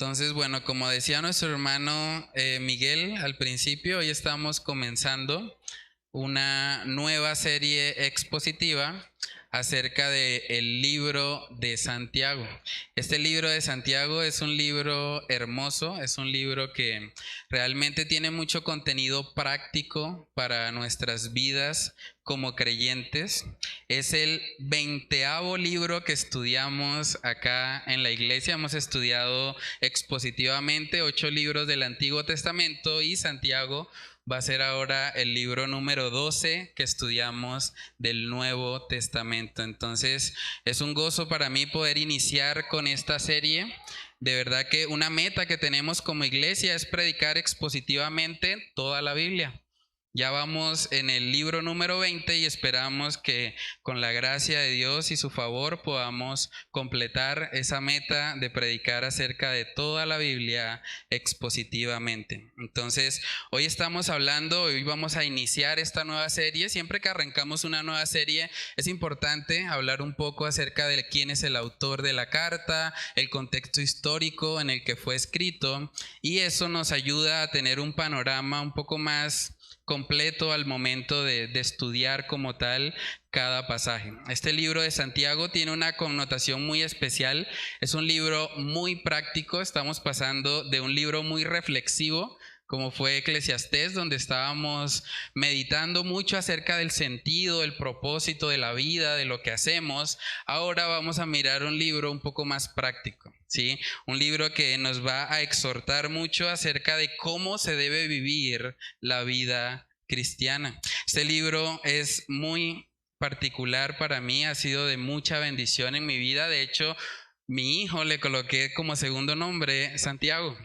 Entonces, bueno, como decía nuestro hermano Miguel al principio, hoy estamos comenzando una nueva serie expositiva acerca del libro de Santiago. Este libro de Santiago es un libro hermoso, es un libro que realmente tiene mucho contenido práctico para nuestras vidas como creyentes. Es el 20º libro que estudiamos acá en la iglesia. Hemos estudiado expositivamente 8 libros del Antiguo Testamento y Santiago va a ser ahora el libro número 12 que estudiamos del Nuevo Testamento. Entonces es un gozo para mí poder iniciar con esta serie. De verdad que una meta que tenemos como iglesia es predicar expositivamente toda la Biblia. Ya vamos en el libro número 20 y esperamos que con la gracia de Dios y su favor podamos completar esa meta de predicar acerca de toda la Biblia expositivamente. Entonces, hoy vamos a iniciar esta nueva serie. Siempre que arrancamos una nueva serie es importante hablar un poco acerca de quién es el autor de la carta, el contexto histórico en el que fue escrito, y eso nos ayuda a tener un panorama un poco más completo al momento de estudiar como tal cada pasaje. Este libro de Santiago tiene una connotación muy especial, es un libro muy práctico. Estamos pasando de un libro muy reflexivo como fue Eclesiastés, donde estábamos meditando mucho acerca del sentido, el propósito de la vida, de lo que hacemos. Ahora vamos a mirar un libro un poco más práctico, ¿sí? Un libro que nos va a exhortar mucho acerca de cómo se debe vivir la vida cristiana. Este libro es muy particular para mí, ha sido de mucha bendición en mi vida. De hecho, mi hijo le coloqué como segundo nombre Santiago.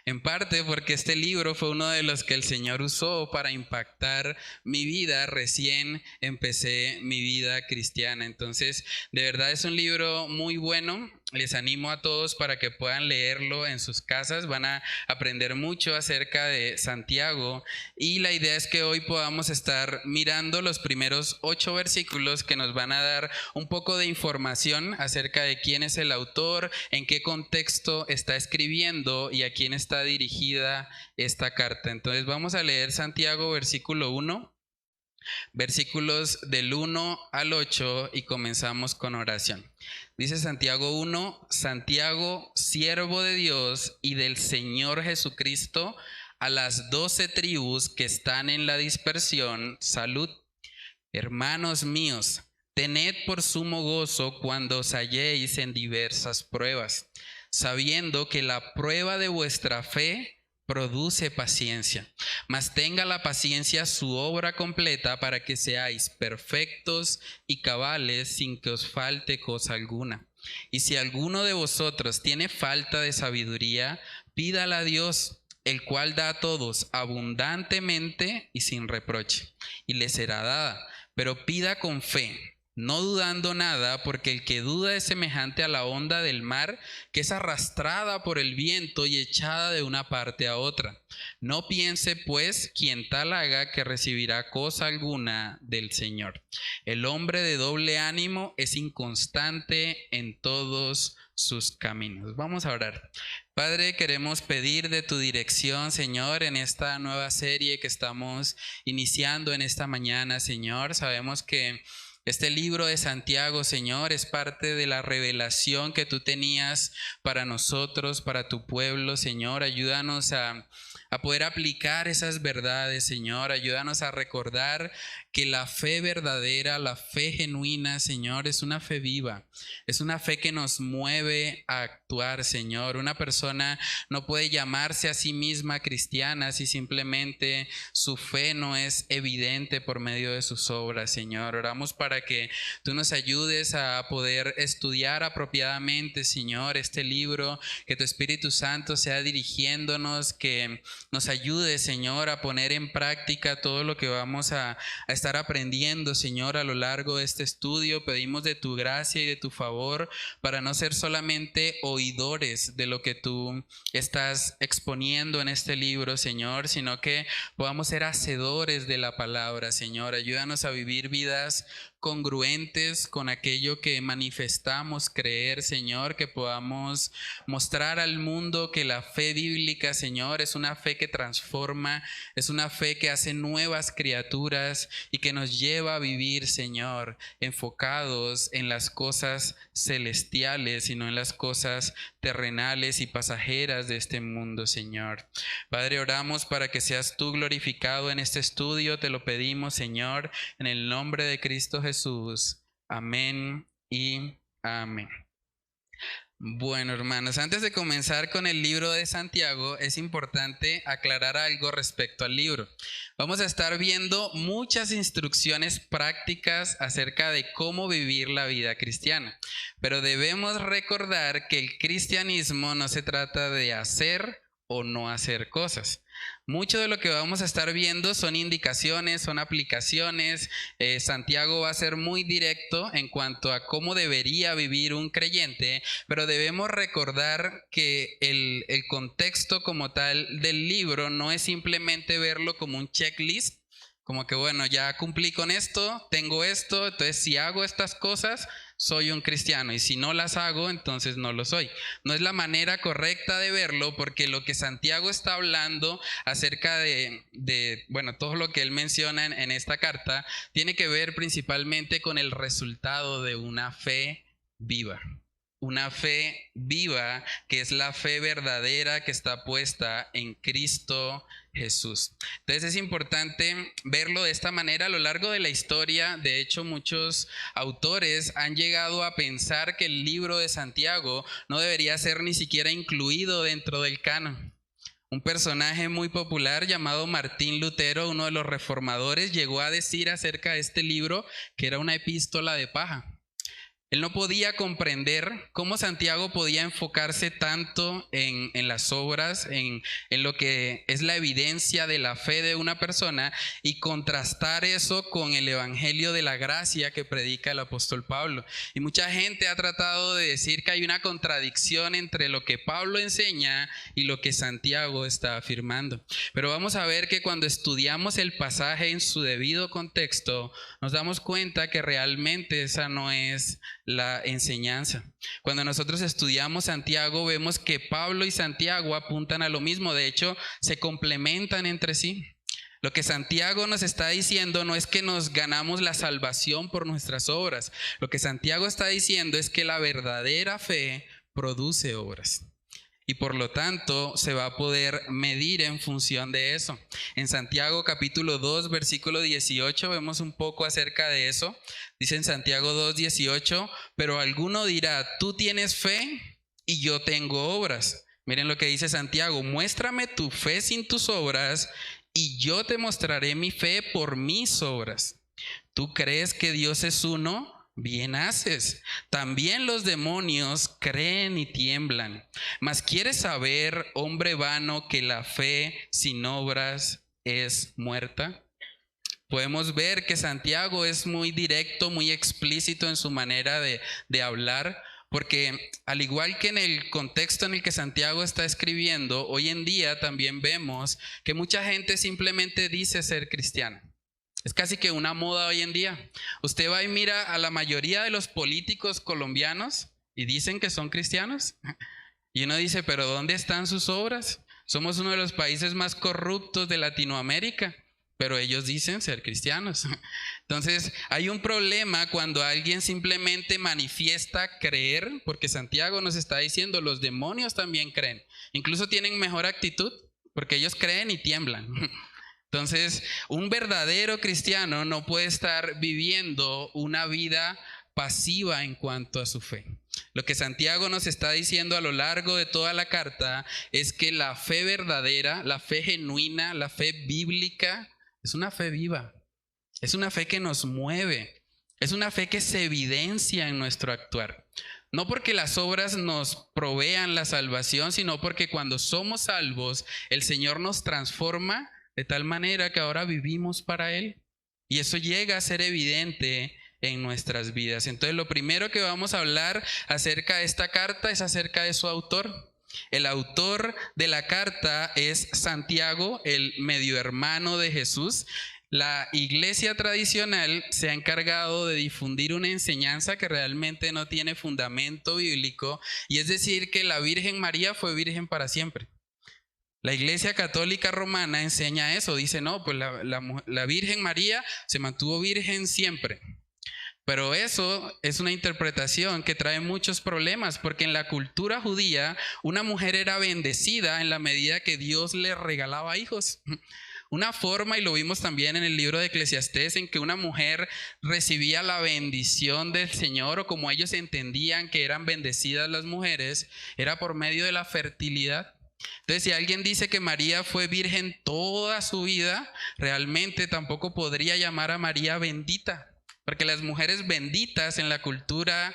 En parte porque este libro fue uno de los que el Señor usó para impactar mi vida. Recién empecé mi vida cristiana. Entonces, de verdad es un libro muy bueno. Les animo a todos para que puedan leerlo en sus casas. Van a aprender mucho acerca de Santiago. Y la idea es que hoy podamos estar mirando los primeros 8 versículos que nos van a dar un poco de información acerca de quién es el autor, en qué contexto está escribiendo y a quién está dirigida esta carta. Entonces vamos a leer Santiago versículo 1, versículos del 1 al 8 y comenzamos con oración. Dice Santiago 1, Santiago, siervo de Dios y del Señor Jesucristo, a las 12 tribus que están en la dispersión, salud. Hermanos míos, tened por sumo gozo cuando os halléis en diversas pruebas, sabiendo que la prueba de vuestra fe produce paciencia. Mas tenga la paciencia su obra completa para que seáis perfectos y cabales sin que os falte cosa alguna. Y si alguno de vosotros tiene falta de sabiduría, pídala a Dios, el cual da a todos abundantemente y sin reproche, y le será dada. Pero pida con fe, no dudando nada, porque el que duda es semejante a la onda del mar, que es arrastrada por el viento y echada de una parte a otra. No piense, pues, quien tal haga que recibirá cosa alguna del Señor. El hombre de doble ánimo es inconstante en todos sus caminos. Vamos a orar. Padre, queremos pedir de tu dirección, Señor, en esta nueva serie que estamos iniciando en esta mañana, Señor. Sabemos que este libro de Santiago, Señor, es parte de la revelación que tú tenías para nosotros, para tu pueblo, Señor. Ayúdanos a poder aplicar esas verdades, Señor. Ayúdanos a recordar que la fe verdadera, la fe genuina, Señor, es una fe viva. Es una fe que nos mueve a actuar, Señor. Una persona no puede llamarse a sí misma cristiana si simplemente su fe no es evidente por medio de sus obras, Señor. Oramos para que tú nos ayudes a poder estudiar apropiadamente, Señor, este libro, que tu Espíritu Santo sea dirigiéndonos, que nos ayude, Señor, a poner en práctica todo lo que vamos a estar aprendiendo, Señor, a lo largo de este estudio. Pedimos de tu gracia y de tu favor para no ser solamente oidores de lo que tú estás exponiendo en este libro, Señor, sino que podamos ser hacedores de la palabra, Señor. Ayúdanos a vivir vidas congruentes con aquello que manifestamos creer, Señor, que podamos mostrar al mundo que la fe bíblica, Señor, es una fe que transforma, es una fe que hace nuevas criaturas y que nos lleva a vivir, Señor, enfocados en las cosas celestiales y no en las cosas terrenales y pasajeras de este mundo, Señor. Padre, oramos para que seas tú glorificado en este estudio, te lo pedimos, Señor, en el nombre de Cristo Jesús. Amén y amén. Bueno, hermanos, antes de comenzar con el libro de Santiago, es importante aclarar algo respecto al libro. Vamos a estar viendo muchas instrucciones prácticas acerca de cómo vivir la vida cristiana, pero debemos recordar que el cristianismo no se trata de hacer o no hacer cosas. Mucho de lo que vamos a estar viendo son indicaciones, son aplicaciones. Santiago va a ser muy directo en cuanto a cómo debería vivir un creyente, pero debemos recordar que el contexto como tal del libro no es simplemente verlo como un checklist, como que bueno, ya cumplí con esto, tengo esto, entonces si hago estas cosas, soy un cristiano, y si no las hago, entonces no lo soy. No es la manera correcta de verlo, porque lo que Santiago está hablando acerca de todo lo que él menciona en esta carta, tiene que ver principalmente con el resultado de una fe viva. Una fe viva que es la fe verdadera que está puesta en Cristo Jesús. Entonces es importante verlo de esta manera. A lo largo de la historia, de hecho, muchos autores han llegado a pensar que el libro de Santiago no debería ser ni siquiera incluido dentro del canon. Un personaje muy popular llamado Martín Lutero, uno de los reformadores, llegó a decir acerca de este libro que era una epístola de paja. Él no podía comprender cómo Santiago podía enfocarse tanto en las obras, en lo que es la evidencia de la fe de una persona, y contrastar eso con el evangelio de la gracia que predica el apóstol Pablo. Y mucha gente ha tratado de decir que hay una contradicción entre lo que Pablo enseña y lo que Santiago está afirmando. Pero vamos a ver que cuando estudiamos el pasaje en su debido contexto, nos damos cuenta que realmente esa no es la enseñanza. Cuando nosotros estudiamos Santiago, vemos que Pablo y Santiago apuntan a lo mismo. De hecho, se complementan entre sí. Lo que Santiago nos está diciendo no es que nos ganamos la salvación por nuestras obras. Lo que Santiago está diciendo es que la verdadera fe produce obras. Y por lo tanto se va a poder medir en función de eso. En Santiago capítulo 2 versículo 18 vemos un poco acerca de eso. Dice en Santiago 2:18, pero alguno dirá, tú tienes fe y yo tengo obras. Miren lo que dice Santiago, muéstrame tu fe sin tus obras y yo te mostraré mi fe por mis obras. ¿Tú crees que Dios es uno? Bien haces. También los demonios creen y tiemblan. Mas ¿quieres saber, hombre vano, que la fe sin obras es muerta? Podemos ver que Santiago es muy directo, muy explícito en su manera de hablar, porque al igual que en el contexto en el que Santiago está escribiendo, hoy en día también vemos que mucha gente simplemente dice ser cristiana. Es casi que una moda hoy en día. Usted va y mira a la mayoría de los políticos colombianos y dicen que son cristianos. Y uno dice, pero ¿dónde están sus obras? Somos uno de los países más corruptos de Latinoamérica, pero ellos dicen ser cristianos. Entonces, hay un problema cuando alguien simplemente manifiesta creer, porque Santiago nos está diciendo, los demonios también creen. Incluso tienen mejor actitud, porque ellos creen y tiemblan. Entonces, un verdadero cristiano no puede estar viviendo una vida pasiva en cuanto a su fe. Lo que Santiago nos está diciendo a lo largo de toda la carta es que la fe verdadera, la fe genuina, la fe bíblica, es una fe viva. Es una fe que nos mueve. Es una fe que se evidencia en nuestro actuar. No porque las obras nos provean la salvación, sino porque cuando somos salvos, el Señor nos transforma de tal manera que ahora vivimos para Él. Y eso llega a ser evidente en nuestras vidas. Entonces, lo primero que vamos a hablar acerca de esta carta es acerca de su autor. El autor de la carta es Santiago, el medio hermano de Jesús. la iglesia tradicional se ha encargado de difundir una enseñanza que realmente no tiene fundamento bíblico, y es decir que la Virgen María fue virgen para siempre. La Iglesia Católica Romana enseña eso, dice no, pues la Virgen María se mantuvo virgen siempre. Pero eso es una interpretación que trae muchos problemas, porque en la cultura judía una mujer era bendecida en la medida que Dios le regalaba hijos. Una forma, y lo vimos también en el libro de Eclesiastés, en que una mujer recibía la bendición del Señor, o como ellos entendían que eran bendecidas las mujeres, era por medio de la fertilidad. Entonces, si alguien dice que María fue virgen toda su vida, realmente tampoco podría llamar a María bendita, porque las mujeres benditas en la cultura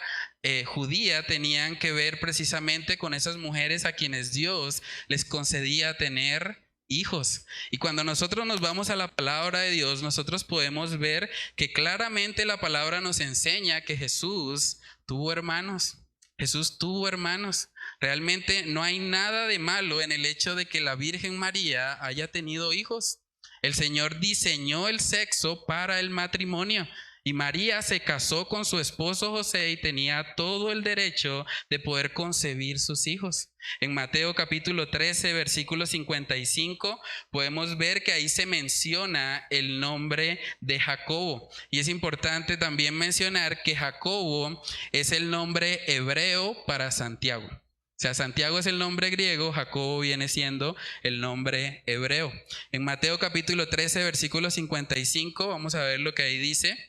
judía tenían que ver precisamente con esas mujeres a quienes Dios les concedía tener hijos. Y cuando nosotros nos vamos a la palabra de Dios, nosotros podemos ver que claramente la palabra nos enseña que Jesús tuvo hermanos. Jesús tuvo hermanos. Realmente no hay nada de malo en el hecho de que la Virgen María haya tenido hijos. El Señor diseñó el sexo para el matrimonio. Y María se casó con su esposo José y tenía todo el derecho de poder concebir sus hijos. En Mateo capítulo 13, versículo 55, podemos ver que ahí se menciona el nombre de Jacobo. Y es importante también mencionar que Jacobo es el nombre hebreo para Santiago. O sea, Santiago es el nombre griego, Jacobo viene siendo el nombre hebreo. En Mateo capítulo 13, versículo 55, vamos a ver lo que ahí dice.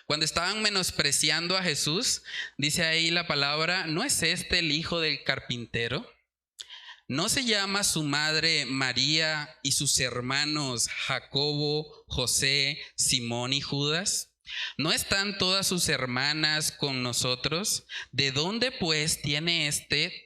Cuando estaban menospreciando a Jesús, dice ahí la palabra, ¿no es este el hijo del carpintero? ¿No se llama su madre María y sus hermanos Jacobo, José, Simón y Judas? ¿No están todas sus hermanas con nosotros? ¿De dónde pues tiene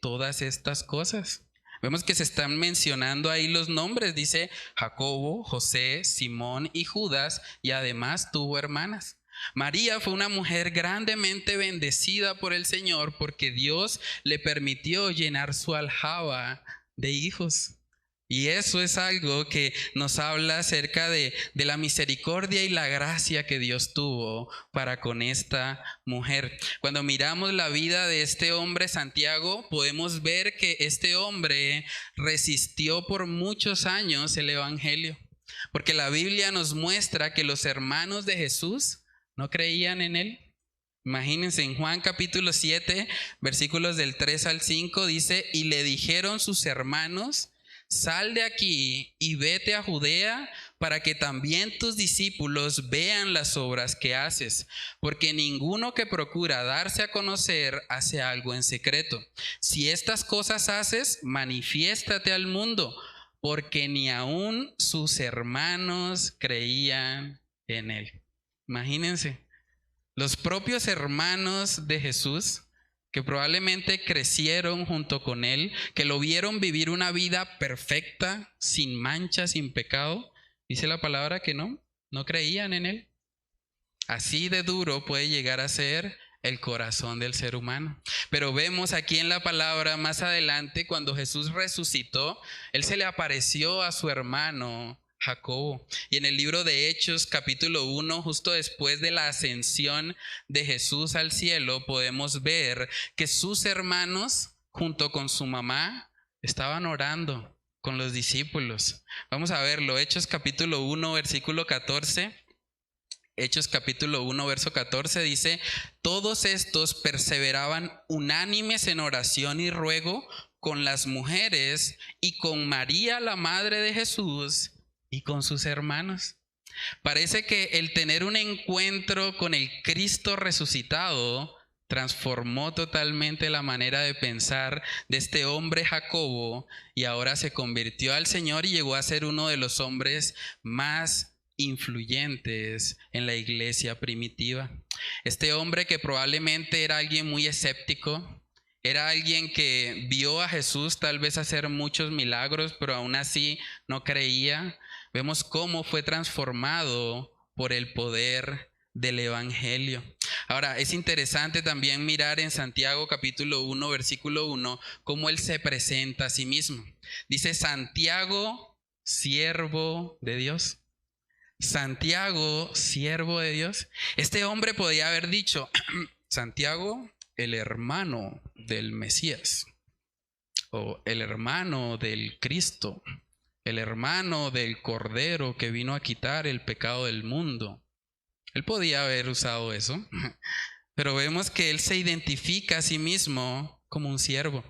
todas estas cosas? Vemos que se están mencionando ahí los nombres, dice Jacobo, José, Simón y Judas, y además tuvo hermanas. María fue una mujer grandemente bendecida por el Señor porque Dios le permitió llenar su aljaba de hijos. Y eso es algo que nos habla acerca de la misericordia y la gracia que Dios tuvo para con esta mujer. Cuando miramos la vida de este hombre Santiago, podemos ver que este hombre resistió por muchos años el evangelio. Porque la Biblia nos muestra que los hermanos de Jesús no creían en él. Imagínense, en Juan capítulo 7, versículos del 3 al 5, dice, y le dijeron sus hermanos, sal de aquí y vete a Judea para que también tus discípulos vean las obras que haces, porque ninguno que procura darse a conocer hace algo en secreto. Si estas cosas haces, manifiéstate al mundo, porque ni aun sus hermanos creían en él. Imagínense, los propios hermanos de Jesús, que probablemente crecieron junto con él, que lo vieron vivir una vida perfecta, sin mancha, sin pecado, dice la palabra que no creían en él. Así de duro puede llegar a ser el corazón del ser humano. Pero vemos aquí en la palabra más adelante, cuando Jesús resucitó, él se le apareció a su hermano Jacobo. Y en el libro de Hechos capítulo 1, justo después de la ascensión de Jesús al cielo, podemos ver que sus hermanos junto con su mamá estaban orando con los discípulos. Vamos a verlo, Hechos capítulo 1, versículo 14. Hechos capítulo 1, verso 14 dice, todos estos perseveraban unánimes en oración y ruego con las mujeres y con María, la madre de Jesús, y con sus hermanos. Parece que el tener un encuentro con el Cristo resucitado transformó totalmente la manera de pensar de este hombre Jacobo, y ahora se convirtió al Señor y llegó a ser uno de los hombres más influyentes en la iglesia primitiva. Este hombre, que probablemente era alguien muy escéptico, era alguien que vio a Jesús tal vez hacer muchos milagros, pero aún así no creía. Vemos cómo fue transformado por el poder del evangelio. Ahora, es interesante también mirar en Santiago capítulo 1, versículo 1, cómo él se presenta a sí mismo. Dice, Santiago, siervo de Dios. Santiago, siervo de Dios. Este hombre podía haber dicho, Santiago, el hermano del Mesías, o el hermano del Cristo, el hermano del Cordero que vino a quitar el pecado del mundo. Él podía haber usado eso, pero vemos que él se identifica a sí mismo como un siervo.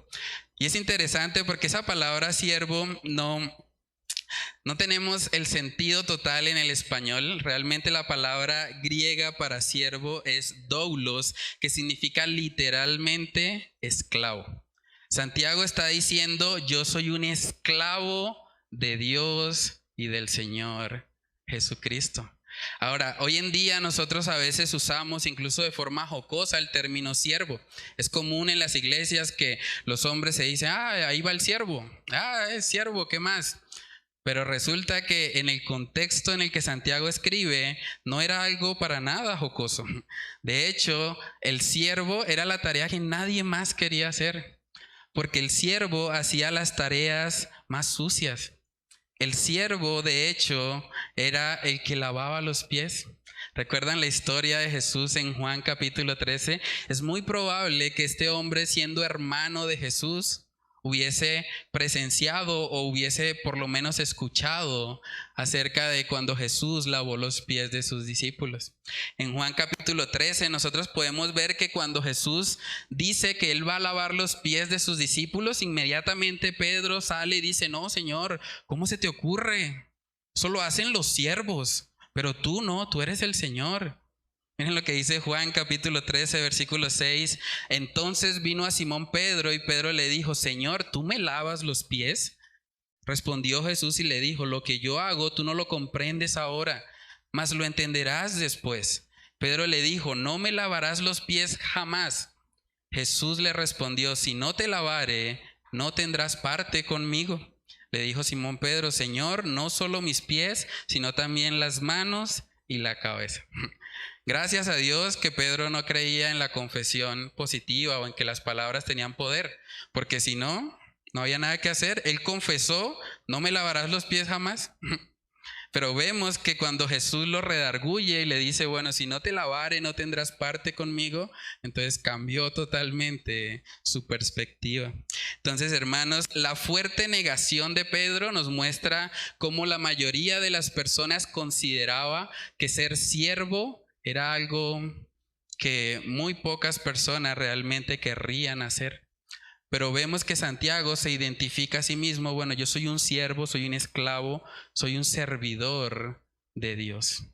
Y es interesante porque esa palabra siervo no tenemos el sentido total en el español. Realmente la palabra griega para siervo es doulos, que significa literalmente esclavo. Santiago está diciendo, yo soy un esclavo de Dios y del Señor Jesucristo. Ahora, hoy en día nosotros a veces usamos incluso de forma jocosa el término siervo. Es común en las iglesias que los hombres se dicen, ahí va el siervo, es siervo, ¿qué más? Pero resulta que en el contexto en el que Santiago escribe, no era algo para nada jocoso. De hecho, el siervo era la tarea que nadie más quería hacer, porque el siervo hacía las tareas más sucias. El siervo, de hecho, era el que lavaba los pies. ¿Recuerdan la historia de Jesús en Juan capítulo 13? Es muy probable que este hombre, siendo hermano de Jesús, hubiese presenciado o hubiese por lo menos escuchado acerca de cuando Jesús lavó los pies de sus discípulos. En Juan capítulo 13 nosotros podemos ver que cuando Jesús dice que Él va a lavar los pies de sus discípulos, inmediatamente Pedro sale y dice, no, Señor, ¿cómo se te ocurre? Eso lo hacen los siervos, pero tú no, tú eres el Señor. Miren lo que dice Juan capítulo 13, versículo 6. Entonces vino a Simón Pedro y Pedro le dijo, Señor, ¿tú me lavas los pies? Respondió Jesús y le dijo, lo que yo hago tú no lo comprendes ahora, mas lo entenderás después. Pedro le dijo, no me lavarás los pies jamás. Jesús le respondió, si no te lavare, no tendrás parte conmigo. Le dijo Simón Pedro, Señor, no solo mis pies, sino también las manos y la cabeza. Gracias a Dios que Pedro no creía en la confesión positiva o en que las palabras tenían poder, porque si no, no había nada que hacer. Él confesó, no me lavarás los pies jamás. Pero vemos que cuando Jesús lo redarguye y le dice, bueno, si no te lavare, no tendrás parte conmigo, entonces cambió totalmente su perspectiva. Entonces, hermanos, la fuerte negación de Pedro nos muestra cómo la mayoría de las personas consideraba que ser siervo era algo que muy pocas personas realmente querrían hacer. Pero vemos que Santiago se identifica a sí mismo, bueno, yo soy un siervo, soy un esclavo, soy un servidor de Dios.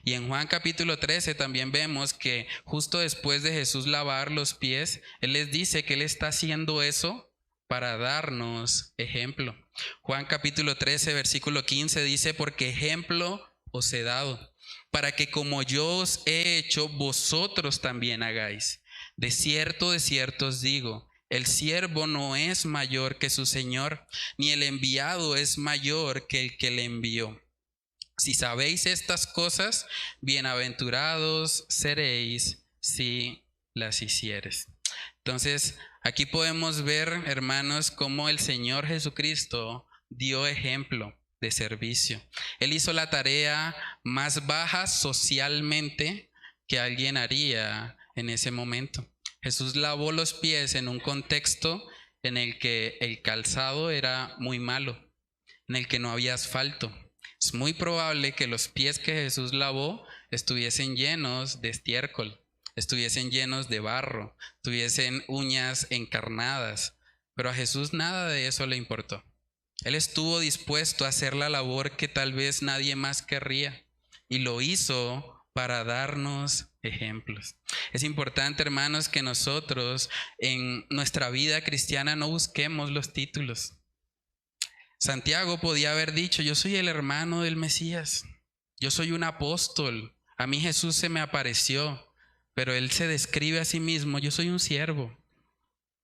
Y en Juan capítulo 13 también vemos que justo después de Jesús lavar los pies, Él les dice que Él está haciendo eso para darnos ejemplo. Juan capítulo 13, versículo 15 dice, porque ejemplo os he dado, para que como yo os he hecho, vosotros también hagáis. De cierto os digo, el siervo no es mayor que su señor, ni el enviado es mayor que el que le envió. Si sabéis estas cosas, bienaventurados seréis si las hicieres. Entonces, aquí podemos ver, hermanos, cómo el Señor Jesucristo dio ejemplo de servicio. Él hizo la tarea más baja socialmente que alguien haría en ese momento. Jesús lavó los pies en un contexto en el que el calzado era muy malo, en el que no había asfalto. Es muy probable que los pies que Jesús lavó estuviesen llenos de estiércol, estuviesen llenos de barro, tuviesen uñas encarnadas, pero a Jesús nada de eso le importó. Él estuvo dispuesto a hacer la labor que tal vez nadie más querría y lo hizo para darnos ejemplos. Es importante, hermanos, que nosotros en nuestra vida cristiana no busquemos los títulos. Santiago podía haber dicho, yo soy el hermano del Mesías, yo soy un apóstol, a mí Jesús se me apareció, pero él se describe a sí mismo, yo soy un siervo,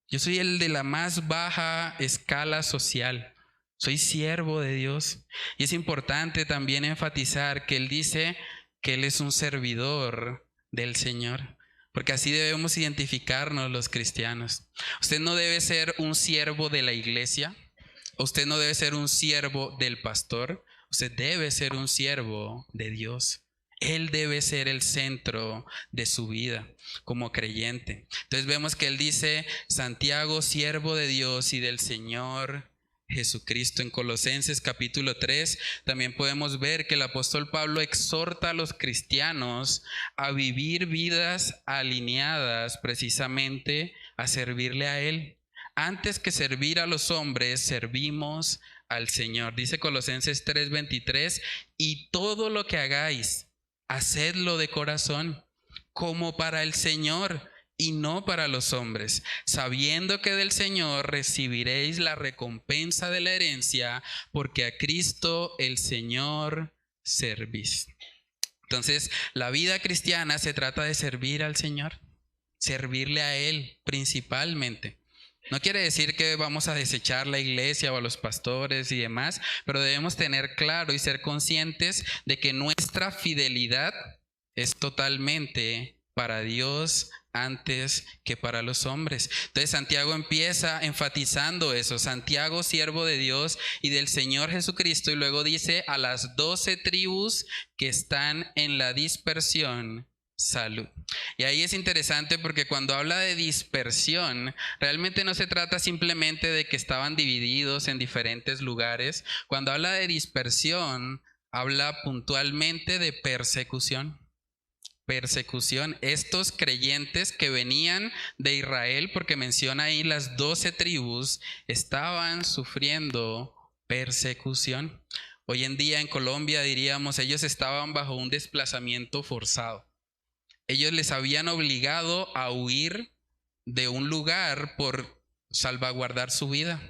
yo soy el de la más baja escala social, soy siervo de Dios. Y es importante también enfatizar que él dice que él es un servidor del Señor, porque así debemos identificarnos los cristianos. Usted no debe ser un siervo de la iglesia, usted no debe ser un siervo del pastor, Usted debe ser un siervo de Dios. Él debe ser el centro de su vida como creyente. Entonces vemos que él dice, Santiago, siervo de Dios y del Señor Jesucristo. En Colosenses capítulo 3 también podemos ver que el apóstol Pablo exhorta a los cristianos a vivir vidas alineadas precisamente a servirle a Él. Antes que servir a los hombres, servimos al Señor. Dice Colosenses 3:23, y todo lo que hagáis, hacedlo de corazón, como para el Señor y no para los hombres, sabiendo que del Señor recibiréis la recompensa de la herencia, porque a Cristo el Señor servís. Entonces, la vida cristiana se trata de servir al Señor, servirle a Él principalmente. No quiere decir que vamos a desechar la iglesia o a los pastores y demás, pero debemos tener claro y ser conscientes de que nuestra fidelidad es totalmente para Dios antes que para los hombres. Entonces Santiago empieza enfatizando eso, Santiago, siervo de Dios y del Señor Jesucristo, y luego dice a las 12 tribus que están en la dispersión, salud. Y ahí es interesante porque cuando habla de dispersión, realmente no se trata simplemente de que estaban divididos en diferentes lugares. Cuando habla de dispersión, habla puntualmente de persecución. Persecución. Estos creyentes que venían de Israel, porque menciona ahí las 12 tribus, estaban sufriendo persecución. Hoy en día en Colombia diríamos, ellos estaban bajo un desplazamiento forzado. Ellos les habían obligado a huir de un lugar por salvaguardar su vida.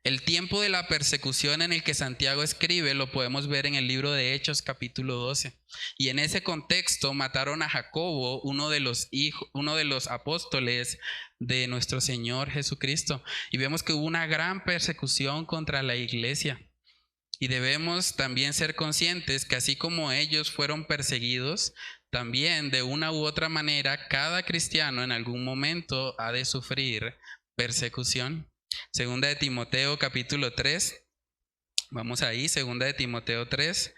El tiempo de la persecución en el que Santiago escribe lo podemos ver en el libro de Hechos capítulo 12. Y en ese contexto mataron a Jacobo, uno de los apóstoles de nuestro Señor Jesucristo. Y vemos que hubo una gran persecución contra la iglesia. Y debemos también ser conscientes que así como ellos fueron perseguidos, también de una u otra manera cada cristiano en algún momento ha de sufrir persecución. Segunda de Timoteo capítulo 3, vamos ahí, segunda de Timoteo 3,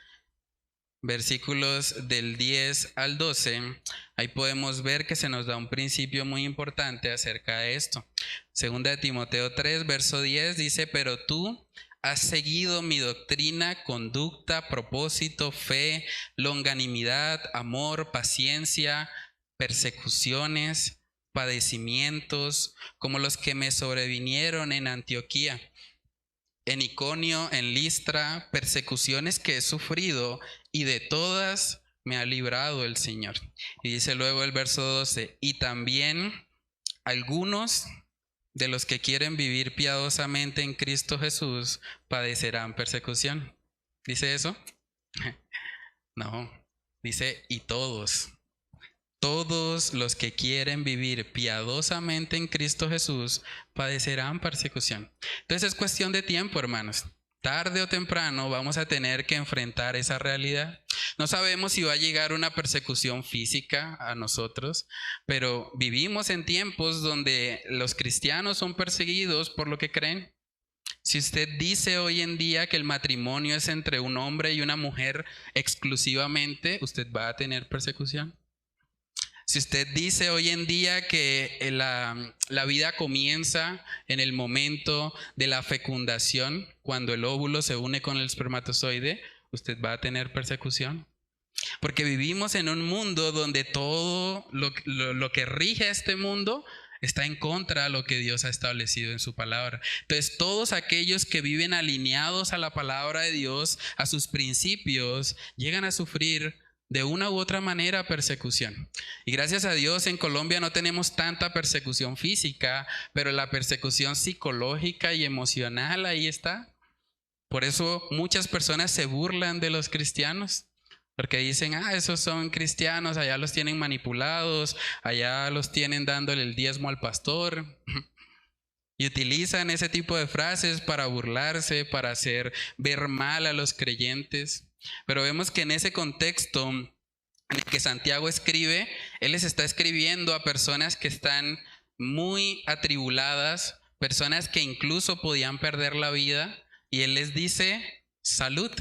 versículos del 10 al 12, ahí podemos ver que se nos da un principio muy importante acerca de esto. Segunda de Timoteo 3, verso 10 dice, pero tú has seguido mi doctrina, conducta, propósito, fe, longanimidad, amor, paciencia, persecuciones, padecimientos, como los que me sobrevinieron en Antioquía, en Iconio, en Listra, persecuciones que he sufrido, y de todas me ha librado el Señor. Y dice luego el verso 12, y también algunos de los que quieren vivir piadosamente en Cristo Jesús padecerán persecución. ¿Dice eso? No, dice y todos. Todos los que quieren vivir piadosamente en Cristo Jesús padecerán persecución. Entonces es cuestión de tiempo, hermanos. Tarde o temprano vamos a tener que enfrentar esa realidad. No sabemos si va a llegar una persecución física a nosotros, pero vivimos en tiempos donde los cristianos son perseguidos por lo que creen. Si usted dice hoy en día que el matrimonio es entre un hombre y una mujer exclusivamente, usted va a tener persecución. Si usted dice hoy en día que la vida comienza en el momento de la fecundación, cuando el óvulo se une con el espermatozoide, usted va a tener persecución. Porque vivimos en un mundo donde todo lo que rige este mundo está en contra de lo que Dios ha establecido en su palabra. Entonces, todos aquellos que viven alineados a la palabra de Dios, a sus principios, llegan a sufrir de una u otra manera persecución. Y gracias a Dios en Colombia no tenemos tanta persecución física, pero la persecución psicológica y emocional ahí está. Por eso muchas personas se burlan de los cristianos, porque dicen, esos son cristianos, allá los tienen manipulados, allá los tienen dándole el diezmo al pastor. Y utilizan ese tipo de frases para burlarse, para hacer ver mal a los creyentes. Pero vemos que en ese contexto en el que Santiago escribe, él les está escribiendo a personas que están muy atribuladas, personas que incluso podían perder la vida, y él les dice, salud.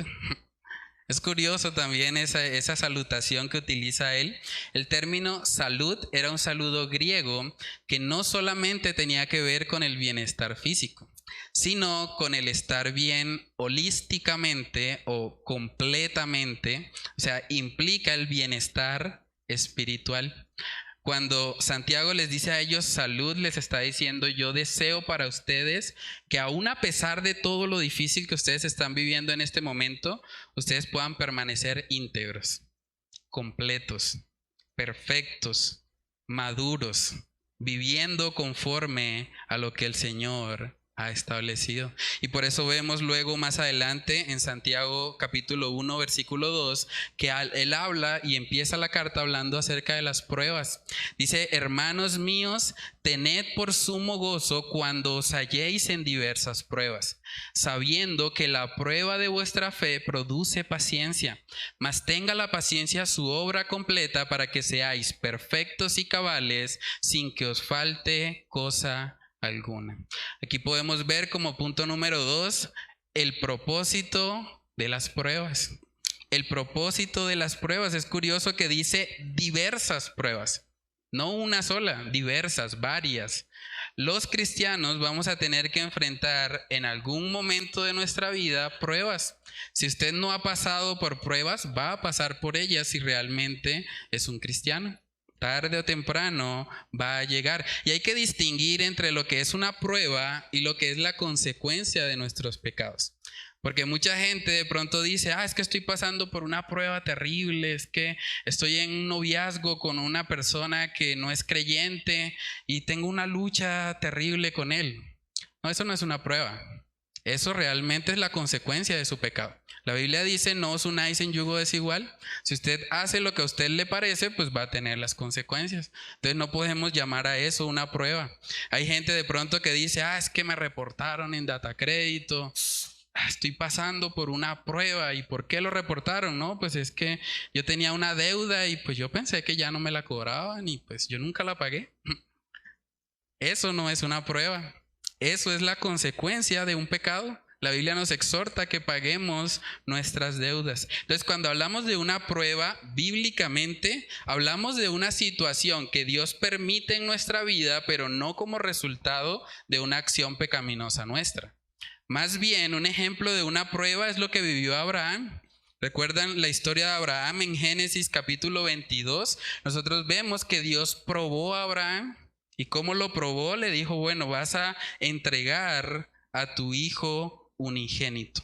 Es curioso también esa salutación que utiliza él. El término salud era un saludo griego que no solamente tenía que ver con el bienestar físico, sino con el estar bien holísticamente o completamente, o sea, implica el bienestar espiritual. Cuando Santiago les dice a ellos salud, les está diciendo: yo deseo para ustedes que aún a pesar de todo lo difícil que ustedes están viviendo en este momento, ustedes puedan permanecer íntegros, completos, perfectos, maduros, viviendo conforme a lo que el Señor ha establecido. Y por eso vemos luego más adelante en Santiago capítulo 1 versículo 2 que él habla y empieza la carta hablando acerca de las pruebas. Dice: hermanos míos, tened por sumo gozo cuando os halléis en diversas pruebas, sabiendo que la prueba de vuestra fe produce paciencia. Mas tenga la paciencia su obra completa, para que seáis perfectos y cabales, sin que os falte cosa alguna. Aquí podemos ver como punto número 2 el propósito de las pruebas. El propósito de las pruebas, es curioso que dice diversas pruebas, no una sola, diversas, varias. Los cristianos vamos a tener que enfrentar en algún momento de nuestra vida pruebas. Si usted no ha pasado por pruebas, va a pasar por ellas si realmente es un cristiano. Tarde o temprano va a llegar. Y hay que distinguir entre lo que es una prueba y lo que es la consecuencia de nuestros pecados. Porque mucha gente de pronto dice: es que estoy pasando por una prueba terrible, es que estoy en un noviazgo con una persona que no es creyente y tengo una lucha terrible con él. No, eso no es una prueba. Eso realmente es la consecuencia de su pecado. La Biblia dice: no os unáis en yugo desigual. Si usted hace lo que a usted le parece, pues va a tener las consecuencias. Entonces no podemos llamar a eso una prueba. Hay gente de pronto que dice: es que me reportaron en Datacrédito, estoy pasando por una prueba. ¿Y por qué lo reportaron? No, pues es que yo tenía una deuda y pues yo pensé que ya no me la cobraban y pues yo nunca la pagué. Eso no es una prueba. Eso es la consecuencia de un pecado. La Biblia nos exhorta a que paguemos nuestras deudas. Entonces, cuando hablamos de una prueba, bíblicamente, hablamos de una situación que Dios permite en nuestra vida, pero no como resultado de una acción pecaminosa nuestra. Más bien, un ejemplo de una prueba es lo que vivió Abraham. ¿Recuerdan la historia de Abraham en Génesis capítulo 22? Nosotros vemos que Dios probó a Abraham. ¿Y cómo lo probó? Le dijo: bueno, vas a entregar a tu hijo unigénito.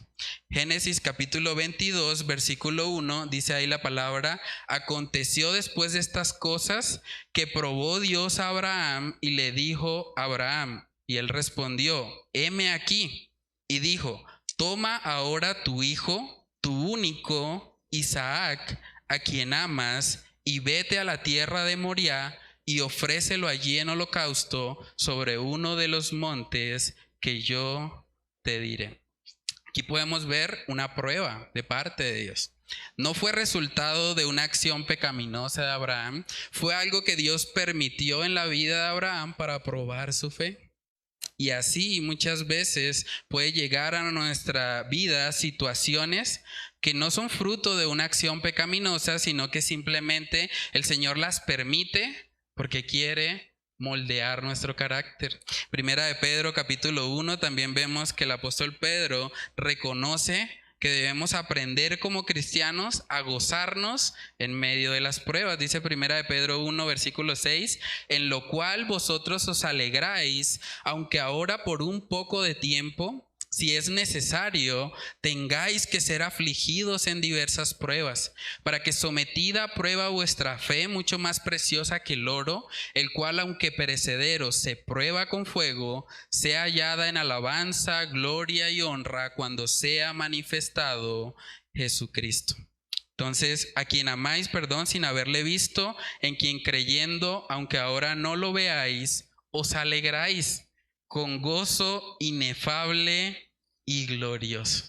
Génesis capítulo 22 versículo 1 dice ahí la palabra: aconteció después de estas cosas que probó Dios a Abraham y le dijo a Abraham, y él respondió: heme aquí. Y dijo: toma ahora tu hijo, tu único, Isaac, a quien amas, y vete a la tierra de Moriah y ofrécelo allí en holocausto sobre uno de los montes que yo te diré. Aquí podemos ver una prueba de parte de Dios. No fue resultado de una acción pecaminosa de Abraham, fue algo que Dios permitió en la vida de Abraham para probar su fe. Y así muchas veces puede llegar a nuestra vida situaciones que no son fruto de una acción pecaminosa, sino que simplemente el Señor las permite porque quiere moldear nuestro carácter. Primera de Pedro capítulo 1 también vemos que el apóstol Pedro reconoce que debemos aprender como cristianos a gozarnos en medio de las pruebas. Dice Primera de Pedro 1 versículo 6: en lo cual vosotros os alegráis, aunque ahora por un poco de tiempo, si es necesario, tengáis que ser afligidos en diversas pruebas, para que sometida a prueba vuestra fe, mucho más preciosa que el oro, el cual aunque perecedero se prueba con fuego, sea hallada en alabanza, gloria y honra cuando sea manifestado Jesucristo. Entonces, a quien amáis, sin haberle visto, en quien creyendo, aunque ahora no lo veáis, os alegráis con gozo inefable y glorioso.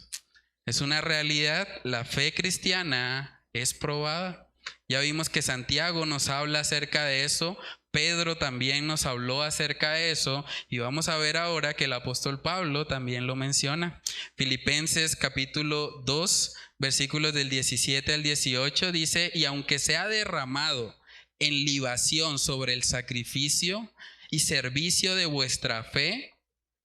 Es una realidad, la fe cristiana es probada. Ya vimos que Santiago nos habla acerca de eso. Pedro también nos habló acerca de eso y vamos a ver ahora que el apóstol Pablo también lo menciona. Filipenses capítulo 2, versículos del 17 al 18 dice: y aunque sea derramado en libación sobre el sacrificio y servicio de vuestra fe,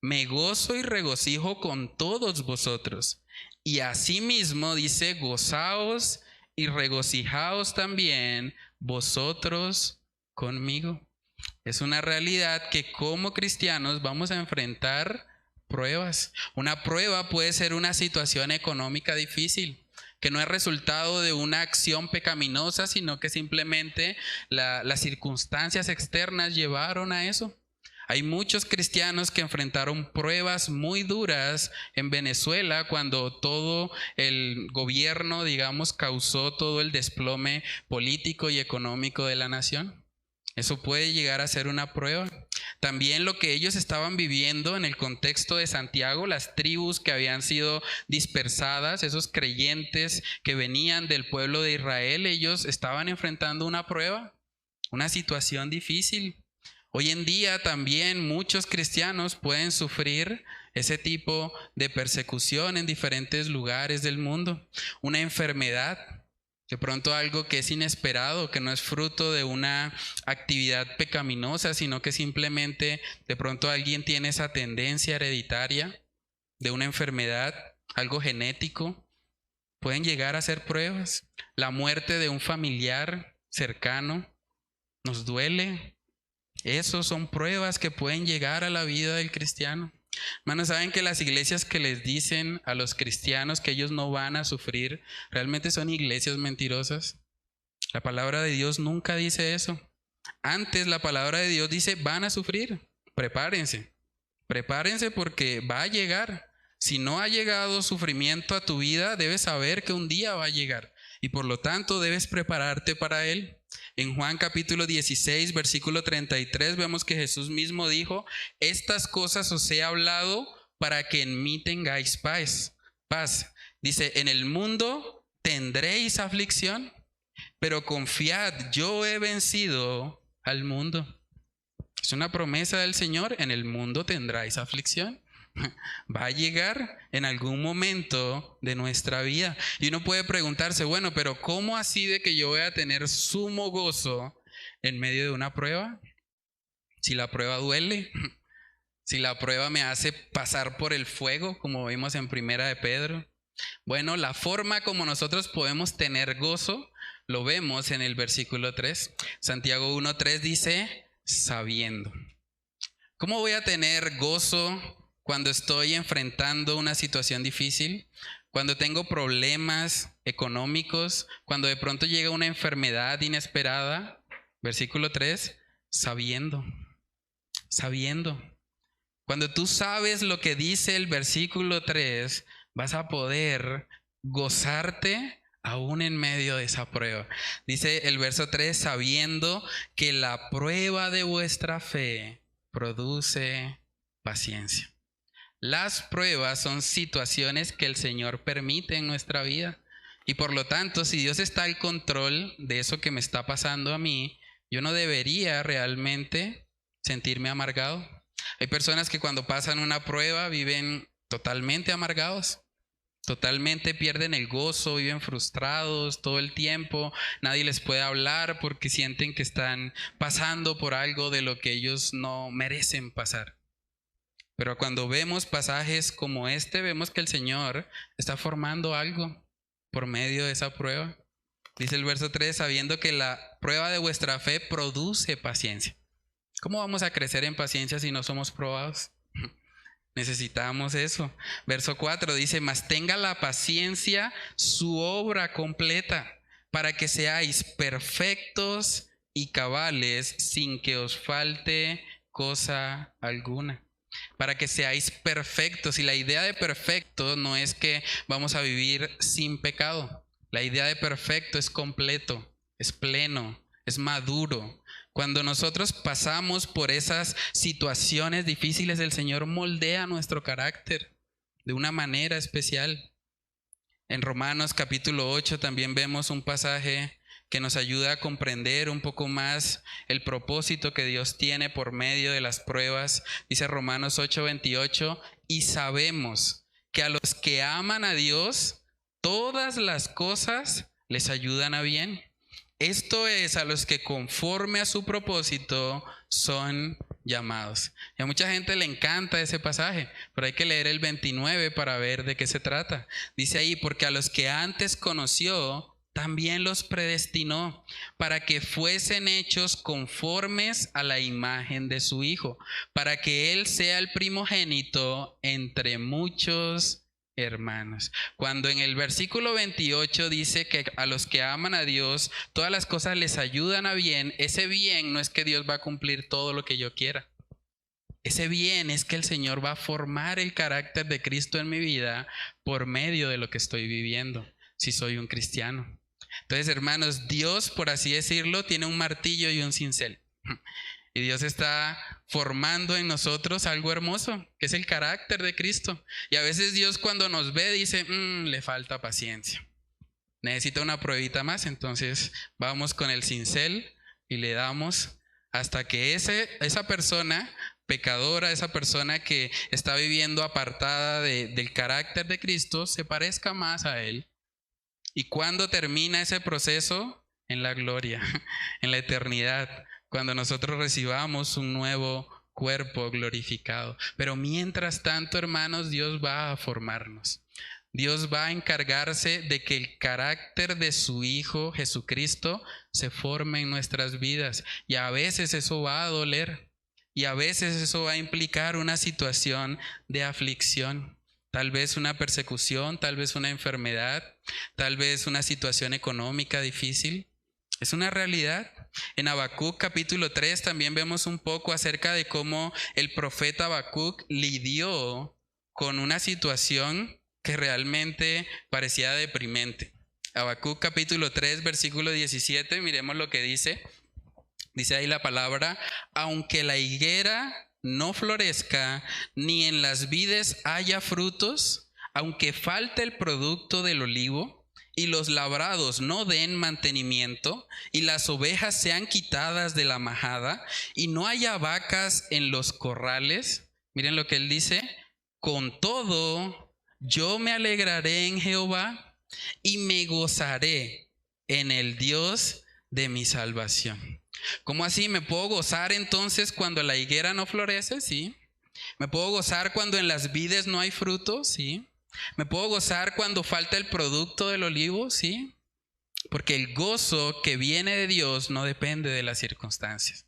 me gozo y regocijo con todos vosotros. Y asimismo dice: gozaos y regocijaos también vosotros conmigo. Es una realidad que como cristianos vamos a enfrentar pruebas. Una prueba puede ser una situación económica difícil, que no es resultado de una acción pecaminosa, sino que simplemente las circunstancias externas llevaron a eso. Hay muchos cristianos que enfrentaron pruebas muy duras en Venezuela cuando todo el gobierno, digamos, causó todo el desplome político y económico de la nación. Eso puede llegar a ser una prueba. También lo que ellos estaban viviendo en el contexto de Santiago, las tribus que habían sido dispersadas, esos creyentes que venían del pueblo de Israel, ellos estaban enfrentando una prueba, una situación difícil. Hoy en día también muchos cristianos pueden sufrir ese tipo de persecución en diferentes lugares del mundo. Una enfermedad, de pronto algo que es inesperado, que no es fruto de una actividad pecaminosa, sino que simplemente de pronto alguien tiene esa tendencia hereditaria de una enfermedad, algo genético. Pueden llegar a ser pruebas. La muerte de un familiar cercano nos duele. Esos son pruebas que pueden llegar a la vida del cristiano. Hermanos, ¿saben que las iglesias que les dicen a los cristianos que ellos no van a sufrir, realmente son iglesias mentirosas? La palabra de Dios nunca dice eso. Antes la palabra de Dios dice: van a sufrir, prepárense. Prepárense porque va a llegar. Si no ha llegado sufrimiento a tu vida, debes saber que un día va a llegar y por lo tanto debes prepararte para él. En Juan capítulo 16, versículo 33, vemos que Jesús mismo dijo: estas cosas os he hablado para que en mí tengáis paz. Dice: en el mundo tendréis aflicción, pero confiad, yo he vencido al mundo. Es una promesa del Señor: en el mundo tendráis aflicción. Va a llegar en algún momento de nuestra vida. Y uno puede preguntarse: bueno, pero ¿cómo así de que yo voy a tener sumo gozo en medio de una prueba? Si la prueba duele, si la prueba me hace pasar por el fuego, como vimos en Primera de Pedro. Bueno, la forma como nosotros podemos tener gozo lo vemos en el versículo 3. Santiago 1:3 dice: sabiendo. ¿Cómo voy a tener gozo cuando estoy enfrentando una situación difícil? Cuando tengo problemas económicos, cuando de pronto llega una enfermedad inesperada. Versículo 3, sabiendo. Cuando tú sabes lo que dice el versículo 3, vas a poder gozarte aún en medio de esa prueba. Dice el verso 3, sabiendo que la prueba de vuestra fe produce paciencia. Las pruebas son situaciones que el Señor permite en nuestra vida. Y por lo tanto, si Dios está al control de eso que me está pasando a mí, yo no debería realmente sentirme amargado. Hay personas que cuando pasan una prueba viven totalmente amargados. Totalmente pierden el gozo, viven frustrados todo el tiempo, nadie les puede hablar porque sienten que están pasando por algo de lo que ellos no merecen pasar. Pero cuando vemos pasajes como este, vemos que el Señor está formando algo por medio de esa prueba. Dice el verso 3, sabiendo que la prueba de vuestra fe produce paciencia. ¿Cómo vamos a crecer en paciencia si no somos probados? Necesitamos eso. Verso 4 dice: mas tenga la paciencia su obra completa, para que seáis perfectos y cabales sin que os falte cosa alguna. Para que seáis perfectos. Y la idea de perfecto no es que vamos a vivir sin pecado. La idea de perfecto es completo, es pleno, es maduro. Cuando nosotros pasamos por esas situaciones difíciles, el Señor moldea nuestro carácter de una manera especial. En Romanos capítulo 8 también vemos un pasaje que nos ayuda a comprender un poco más el propósito que Dios tiene por medio de las pruebas. Dice Romanos 8:28, y sabemos que a los que aman a Dios, todas las cosas les ayudan a bien. Esto es, a los que conforme a su propósito son llamados. Y a mucha gente le encanta ese pasaje, pero hay que leer el 29 para ver de qué se trata. Dice ahí, porque a los que antes conoció, también los predestinó para que fuesen hechos conformes a la imagen de su Hijo, para que Él sea el primogénito entre muchos hermanos. Cuando en el versículo 28 dice que a los que aman a Dios, todas las cosas les ayudan a bien, ese bien no es que Dios va a cumplir todo lo que yo quiera. Ese bien es que el Señor va a formar el carácter de Cristo en mi vida por medio de lo que estoy viviendo, si soy un cristiano. Entonces, hermanos, Dios, por así decirlo, tiene un martillo y un cincel. Y Dios está formando en nosotros algo hermoso, que es el carácter de Cristo. Y a veces Dios cuando nos ve dice, le falta paciencia. Necesita una pruebita más, entonces vamos con el cincel y le damos hasta que esa persona pecadora, esa persona que está viviendo apartada del carácter de Cristo, se parezca más a Él. ¿Y cuándo termina ese proceso? En la gloria, en la eternidad, cuando nosotros recibamos un nuevo cuerpo glorificado. Pero mientras tanto, hermanos, Dios va a formarnos. Dios va a encargarse de que el carácter de su Hijo Jesucristo se forme en nuestras vidas. Y a veces eso va a doler. Y a veces eso va a implicar una situación de aflicción. Tal vez una persecución, tal vez una enfermedad, tal vez una situación económica difícil. Es una realidad. En Habacuc capítulo 3 también vemos un poco acerca de cómo el profeta Habacuc lidió con una situación que realmente parecía deprimente. Habacuc capítulo 3 versículo 17, miremos lo que dice. Dice ahí la palabra, aunque la higuera no florezca, ni en las vides haya frutos, aunque falte el producto del olivo, y los labrados no den mantenimiento, y las ovejas sean quitadas de la majada, y no haya vacas en los corrales. Miren lo que él dice, con todo yo me alegraré en Jehová, y me gozaré en el Dios de mi salvación. ¿Cómo así? ¿Me puedo gozar entonces cuando la higuera no florece? Sí. ¿Me puedo gozar cuando en las vides no hay fruto? Sí. ¿Me puedo gozar cuando falta el producto del olivo? Sí. Porque el gozo que viene de Dios no depende de las circunstancias.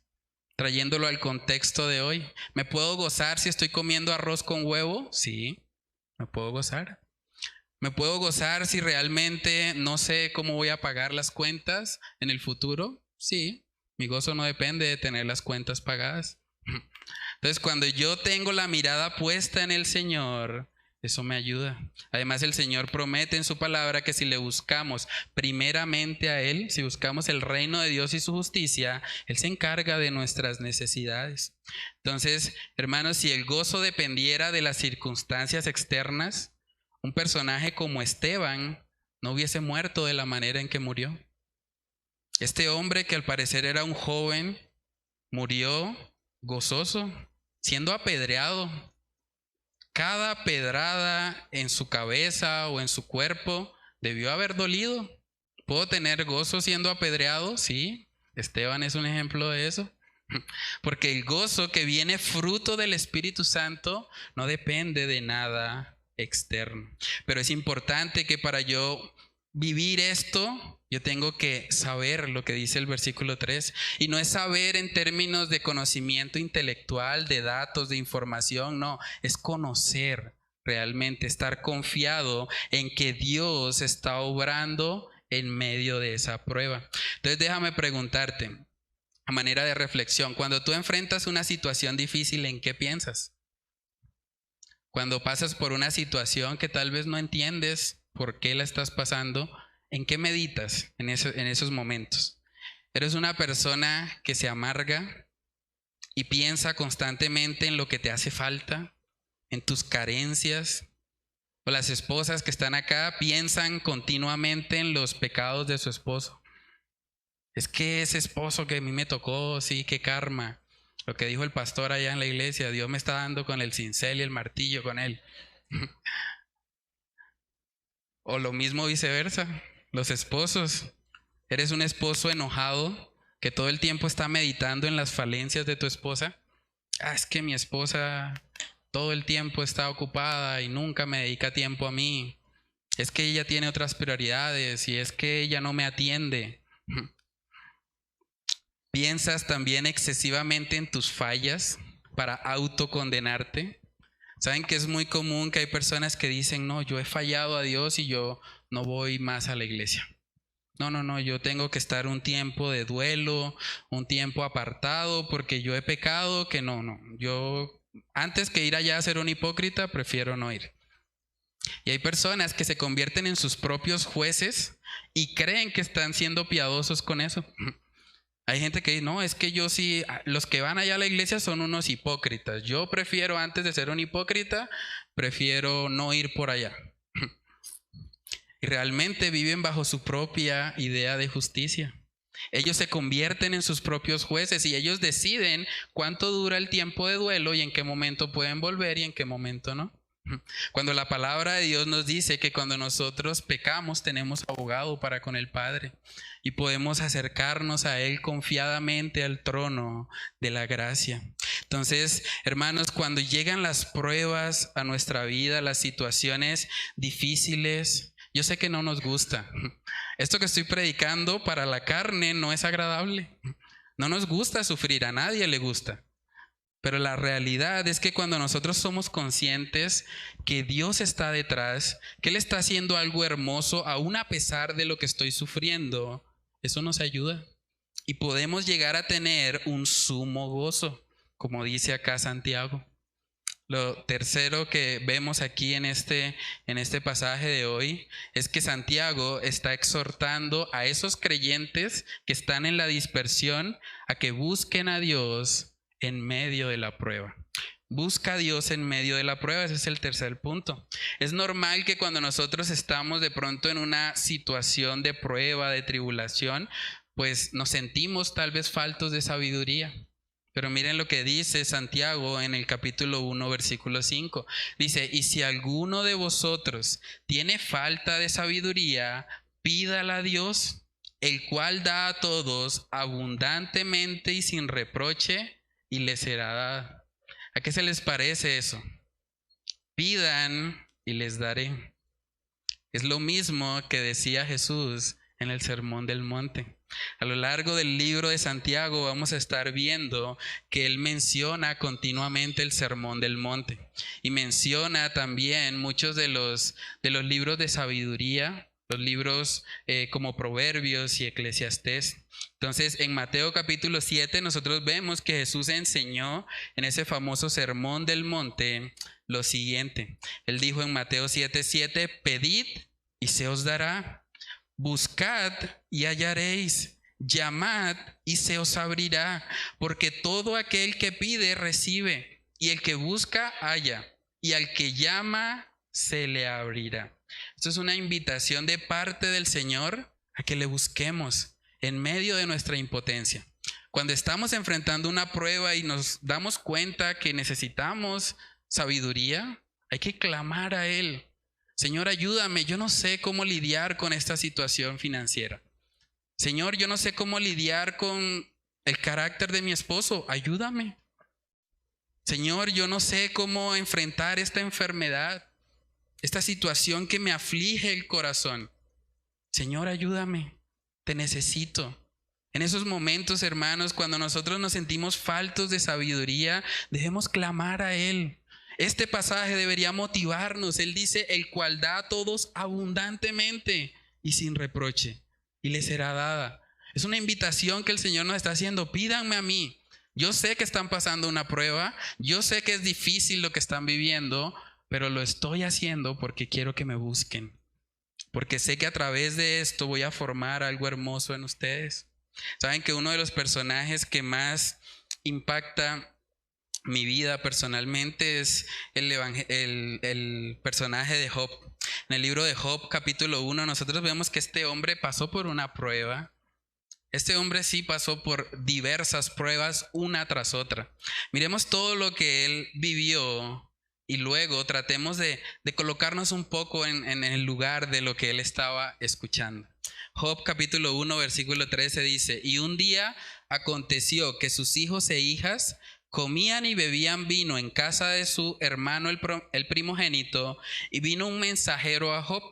Trayéndolo al contexto de hoy, ¿me puedo gozar si estoy comiendo arroz con huevo? Sí. ¿Me puedo gozar? ¿Me puedo gozar si realmente no sé cómo voy a pagar las cuentas en el futuro? Sí. Mi gozo no depende de tener las cuentas pagadas. Entonces, cuando yo tengo la mirada puesta en el Señor, eso me ayuda. Además, el Señor promete en su palabra que si le buscamos primeramente a Él, si buscamos el reino de Dios y su justicia, Él se encarga de nuestras necesidades. Entonces, hermanos, si el gozo dependiera de las circunstancias externas, un personaje como Esteban no hubiese muerto de la manera en que murió. Este hombre, que al parecer era un joven, murió gozoso, siendo apedreado. Cada pedrada en su cabeza o en su cuerpo debió haber dolido. ¿Puedo tener gozo siendo apedreado? Sí, Esteban es un ejemplo de eso. Porque el gozo que viene fruto del Espíritu Santo no depende de nada externo. Pero es importante que para yo vivir esto, yo tengo que saber lo que dice el versículo 3. Y no es saber en términos de conocimiento intelectual, de datos, de información. No, es conocer realmente, estar confiado en que Dios está obrando en medio de esa prueba. Entonces déjame preguntarte, a manera de reflexión, cuando tú enfrentas una situación difícil, ¿en qué piensas? Cuando pasas por una situación que tal vez no entiendes por qué la estás pasando, ¿en qué meditas en esos momentos? ¿Eres una persona que se amarga y piensa constantemente en lo que te hace falta, en tus carencias? O las esposas que están acá piensan continuamente en los pecados de su esposo. Es que ese esposo que a mí me tocó, sí, qué karma. Lo que dijo el pastor allá en la iglesia, Dios me está dando con el cincel y el martillo con él. O lo mismo viceversa, los esposos. ¿Eres un esposo enojado que todo el tiempo está meditando en las falencias de tu esposa? Ah, es que mi esposa todo el tiempo está ocupada y nunca me dedica tiempo a mí. Es que ella tiene otras prioridades y es que ella no me atiende. ¿Piensas también excesivamente en tus fallas para autocondenarte? ¿Saben que es muy común que hay personas que dicen, no, yo he fallado a Dios y yo no voy más a la iglesia? No, yo tengo que estar un tiempo de duelo, un tiempo apartado porque yo he pecado, que no, yo antes que ir allá a ser un hipócrita, prefiero no ir. Y hay personas que se convierten en sus propios jueces y creen que están siendo piadosos con eso. Hay gente que dice, no, es que yo sí, los que van allá a la iglesia son unos hipócritas. Yo prefiero, antes de ser un hipócrita, prefiero no ir por allá. Y realmente viven bajo su propia idea de justicia. Ellos se convierten en sus propios jueces y ellos deciden cuánto dura el tiempo de duelo y en qué momento pueden volver y en qué momento no. Cuando la palabra de Dios nos dice que cuando nosotros pecamos tenemos abogado para con el Padre y podemos acercarnos a Él confiadamente al trono de la gracia. Entonces, hermanos, cuando llegan las pruebas a nuestra vida, las situaciones difíciles, yo sé que no nos gusta. Esto que estoy predicando para la carne no es agradable. No nos gusta sufrir, a nadie le gusta. Pero la realidad es que cuando nosotros somos conscientes que Dios está detrás, que Él está haciendo algo hermoso, aún a pesar de lo que estoy sufriendo, eso nos ayuda. Y podemos llegar a tener un sumo gozo, como dice acá Santiago. Lo tercero que vemos aquí en este pasaje de hoy es que Santiago está exhortando a esos creyentes que están en la dispersión a que busquen a Dios en medio de la prueba. Busca a Dios en medio de la prueba, ese es el tercer punto. Es normal que cuando nosotros estamos de pronto en una situación de prueba, de tribulación, pues nos sentimos tal vez faltos de sabiduría. Pero miren lo que dice Santiago en el capítulo 1, versículo 5. Dice, y si alguno de vosotros tiene falta de sabiduría, pídala a Dios, el cual da a todos abundantemente y sin reproche, y les será dada. ¿A qué se les parece eso? Pidan y les daré. Es lo mismo que decía Jesús en el Sermón del Monte. A lo largo del libro de Santiago vamos a estar viendo que él menciona continuamente el Sermón del Monte y menciona también muchos de los libros de sabiduría, los libros como Proverbios y Eclesiastés. Entonces, en Mateo capítulo 7 nosotros vemos que Jesús enseñó en ese famoso Sermón del Monte lo siguiente. Él dijo en Mateo 7:7, pedid y se os dará. Buscad y hallaréis, llamad y se os abrirá, porque todo aquel que pide recibe, y el que busca halla, y al que llama se le abrirá. Esto es una invitación de parte del Señor a que le busquemos en medio de nuestra impotencia. Cuando estamos enfrentando una prueba y nos damos cuenta que necesitamos sabiduría, hay que clamar a Él. Señor, ayúdame, yo no sé cómo lidiar con esta situación financiera. Señor, yo no sé cómo lidiar con el carácter de mi esposo, ayúdame. Señor, yo no sé cómo enfrentar esta enfermedad, esta situación que me aflige el corazón. Señor, ayúdame, te necesito. En esos momentos, hermanos, cuando nosotros nos sentimos faltos de sabiduría, debemos clamar a Él. Este pasaje debería motivarnos. Él dice, el cual da a todos abundantemente y sin reproche, y les será dada. Es una invitación que el Señor nos está haciendo. Pídanme a mí. Yo sé que están pasando una prueba, yo sé que es difícil lo que están viviendo, pero lo estoy haciendo porque quiero que me busquen. Porque sé que a través de esto voy a formar algo hermoso en ustedes. Saben que uno de los personajes que más impacta mi vida personalmente es el personaje de Job. En el libro de Job, capítulo 1, nosotros vemos que este hombre pasó por una prueba Este hombre sí pasó por diversas pruebas una tras otra. Miremos todo lo que él vivió y luego tratemos de colocarnos un poco en el lugar de lo que él estaba escuchando. Job capítulo 1 versículo 13 dice: y un día aconteció que sus hijos e hijas comían y bebían vino en casa de su hermano el primogénito, y vino un mensajero a Job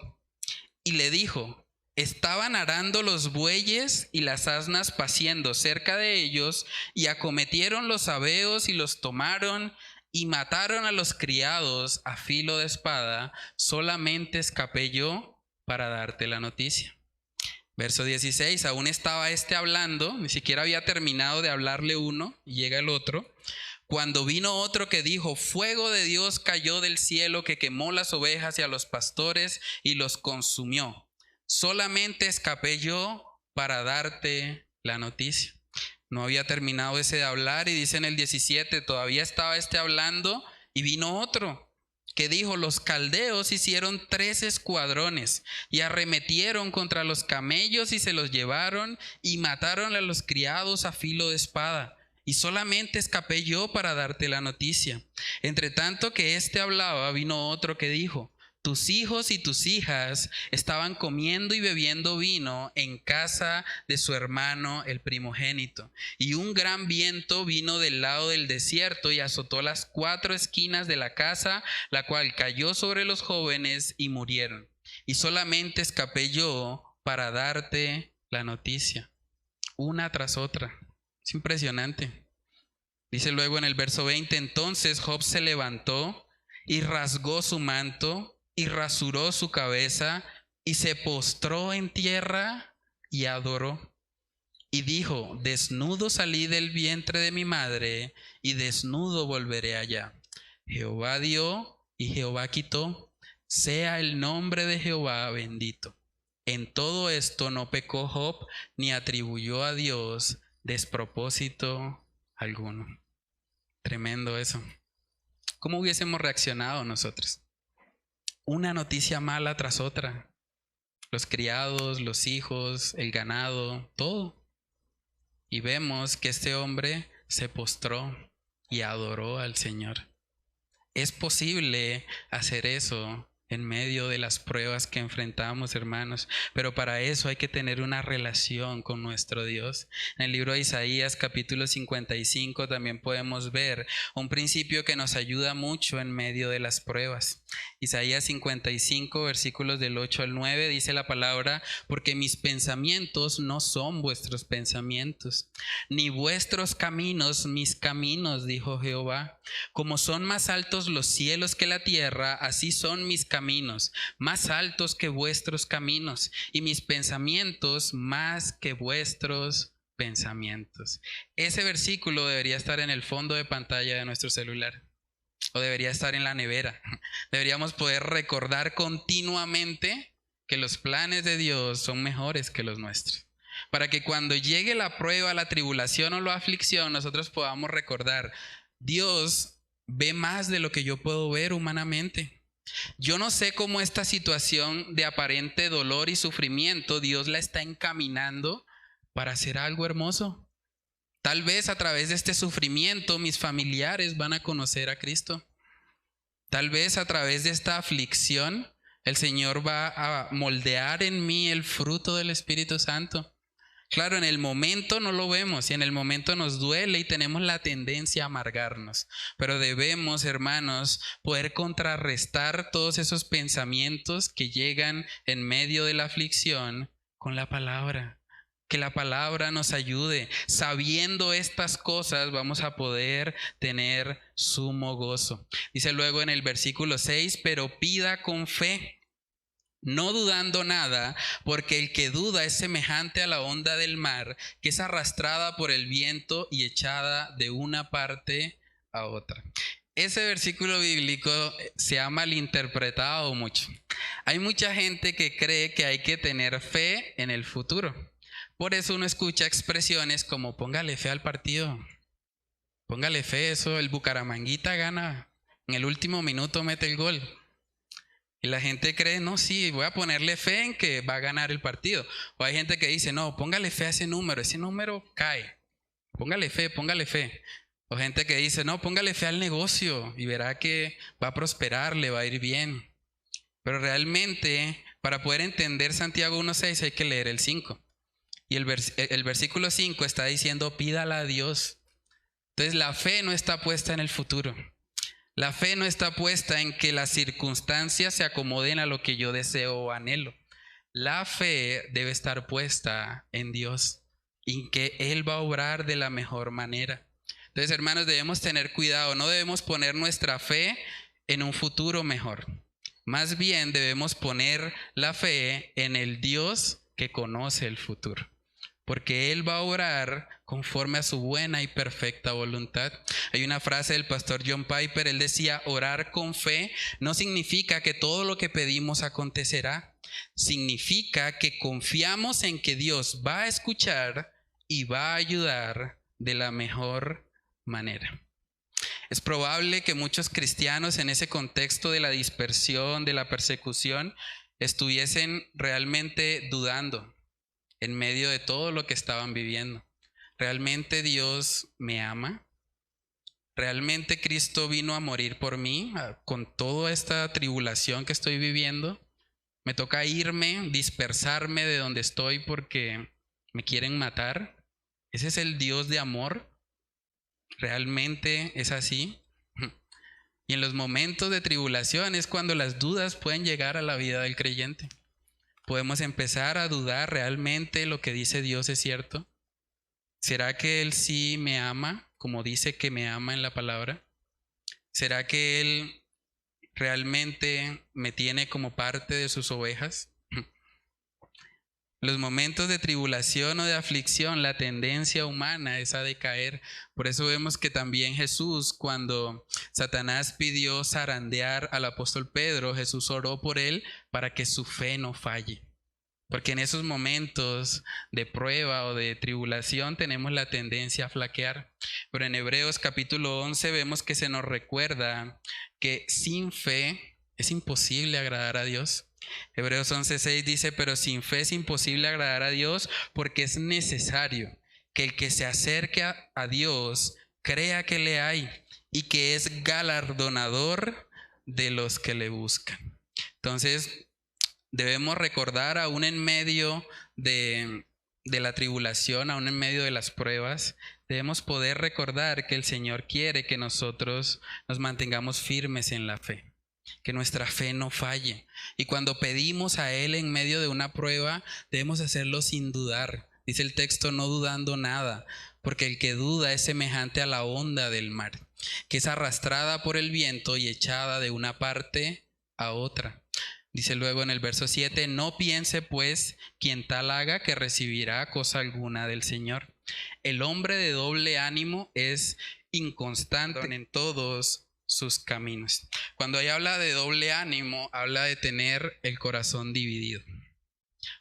y le dijo: estaban arando los bueyes y las asnas paciendo cerca de ellos, y acometieron los sabeos y los tomaron y mataron a los criados a filo de espada. Solamente escapé yo para darte la noticia. Verso 16, aún estaba hablando, ni siquiera había terminado de hablarle uno, y llega el otro, cuando vino otro que dijo: fuego de Dios cayó del cielo que quemó las ovejas y a los pastores y los consumió. Solamente escapé yo para darte la noticia. No había terminado ese de hablar, y dice en el 17, todavía estaba hablando, y vino otro que dijo: los caldeos hicieron 3 escuadrones y arremetieron contra los camellos y se los llevaron y mataron a los criados a filo de espada. Y solamente escapé yo para darte la noticia. Entre tanto que hablaba, vino otro que dijo: tus hijos y tus hijas estaban comiendo y bebiendo vino en casa de su hermano el primogénito. Y un gran viento vino del lado del desierto y azotó las 4 esquinas de la casa, la cual cayó sobre los jóvenes y murieron. Y solamente escapé yo para darte la noticia. Una tras otra. Es impresionante. Dice luego en el verso 20, entonces Job se levantó y rasgó su manto y rasuró su cabeza y se postró en tierra y adoró. Y dijo: desnudo salí del vientre de mi madre y desnudo volveré allá. Jehová dio y Jehová quitó. Sea el nombre de Jehová bendito. En todo esto no pecó Job ni atribuyó a Dios despropósito alguno. Tremendo eso. ¿Cómo hubiésemos reaccionado nosotros? Una noticia mala tras otra. Los criados, los hijos, el ganado, todo. Y vemos que este hombre se postró y adoró al Señor. Es posible hacer eso en medio de las pruebas que enfrentamos, hermanos, pero para eso hay que tener una relación con nuestro Dios. En el libro de Isaías capítulo 55 también podemos ver un principio que nos ayuda mucho en medio de las pruebas. Isaías 55 versículos del 8 al 9 dice la palabra: porque mis pensamientos no son vuestros pensamientos, ni vuestros caminos mis caminos, dijo Jehová. Como son más altos los cielos que la tierra, así son mis caminos, más altos que vuestros caminos, y mis pensamientos más que vuestros pensamientos. Ese versículo debería estar en el fondo de pantalla de nuestro celular, o debería estar en la nevera. Deberíamos poder recordar continuamente que los planes de Dios son mejores que los nuestros, para que cuando llegue la prueba, la tribulación o la aflicción, nosotros podamos recordar: Dios ve más de lo que yo puedo ver humanamente. Yo no sé cómo esta situación de aparente dolor y sufrimiento Dios la está encaminando para hacer algo hermoso. Tal vez a través de este sufrimiento mis familiares van a conocer a Cristo. Tal vez a través de esta aflicción el Señor va a moldear en mí el fruto del Espíritu Santo. Claro, en el momento no lo vemos y en el momento nos duele y tenemos la tendencia a amargarnos. Pero debemos, hermanos, poder contrarrestar todos esos pensamientos que llegan en medio de la aflicción con la palabra. Que la palabra nos ayude. Sabiendo estas cosas vamos a poder tener sumo gozo. Dice luego en el versículo 6, pero pida con fe, no dudando nada, porque el que duda es semejante a la onda del mar, que es arrastrada por el viento y echada de una parte a otra. Ese versículo bíblico se ha malinterpretado mucho. Hay mucha gente que cree que hay que tener fe en el futuro. Por eso uno escucha expresiones como: póngale fe al partido, póngale fe, eso, el Bucaramanguita gana, en el último minuto mete el gol. Y la gente cree, no, sí, voy a ponerle fe en que va a ganar el partido. O hay gente que dice, no, póngale fe a ese número cae. Póngale fe, póngale fe. O gente que dice, no, póngale fe al negocio y verá que va a prosperar, le va a ir bien. Pero realmente, para poder entender Santiago 1:6 hay que leer el 5. Y el versículo 5 está diciendo, pídala a Dios. Entonces la fe no está puesta en el futuro. La fe no está puesta en que las circunstancias se acomoden a lo que yo deseo o anhelo. La fe debe estar puesta en Dios, en que Él va a obrar de la mejor manera. Entonces, hermanos, debemos tener cuidado. No debemos poner nuestra fe en un futuro mejor. Más bien debemos poner la fe en el Dios que conoce el futuro, porque Él va a obrar conforme a su buena y perfecta voluntad. Hay una frase del pastor John Piper, él decía, orar con fe no significa que todo lo que pedimos acontecerá, significa que confiamos en que Dios va a escuchar y va a ayudar de la mejor manera. Es probable que muchos cristianos en ese contexto de la dispersión, de la persecución, estuviesen realmente dudando en medio de todo lo que estaban viviendo. ¿Realmente Dios me ama? ¿Realmente Cristo vino a morir por mí con toda esta tribulación que estoy viviendo? ¿Me toca irme, dispersarme de donde estoy porque me quieren matar? ¿Ese es el Dios de amor? ¿Realmente es así? Y en los momentos de tribulación es cuando las dudas pueden llegar a la vida del creyente. Podemos empezar a dudar, ¿realmente lo que dice Dios es cierto? ¿Será que Él sí me ama, como dice que me ama en la palabra? ¿Será que Él realmente me tiene como parte de sus ovejas? Los momentos de tribulación o de aflicción, la tendencia humana es a decaer. Por eso vemos que también Jesús, cuando Satanás pidió zarandear al apóstol Pedro, Jesús oró por él para que su fe no falle. Porque en esos momentos de prueba o de tribulación tenemos la tendencia a flaquear. Pero en Hebreos capítulo 11 vemos que se nos recuerda que sin fe es imposible agradar a Dios. Hebreos 11:6 dice, pero sin fe es imposible agradar a Dios porque es necesario que el que se acerque a Dios crea que le hay y que es galardonador de los que le buscan. Entonces, debemos recordar aún en medio de la tribulación, aún en medio de las pruebas, debemos poder recordar que el Señor quiere que nosotros nos mantengamos firmes en la fe, que nuestra fe no falle. Y cuando pedimos a Él en medio de una prueba, debemos hacerlo sin dudar. Dice el texto, no dudando nada, porque el que duda es semejante a la onda del mar, que es arrastrada por el viento y echada de una parte a otra. Dice luego en el verso 7, no piense pues quien tal haga que recibirá cosa alguna del Señor. El hombre de doble ánimo es inconstante en todos sus caminos. Cuando ella habla de doble ánimo, habla de tener el corazón dividido.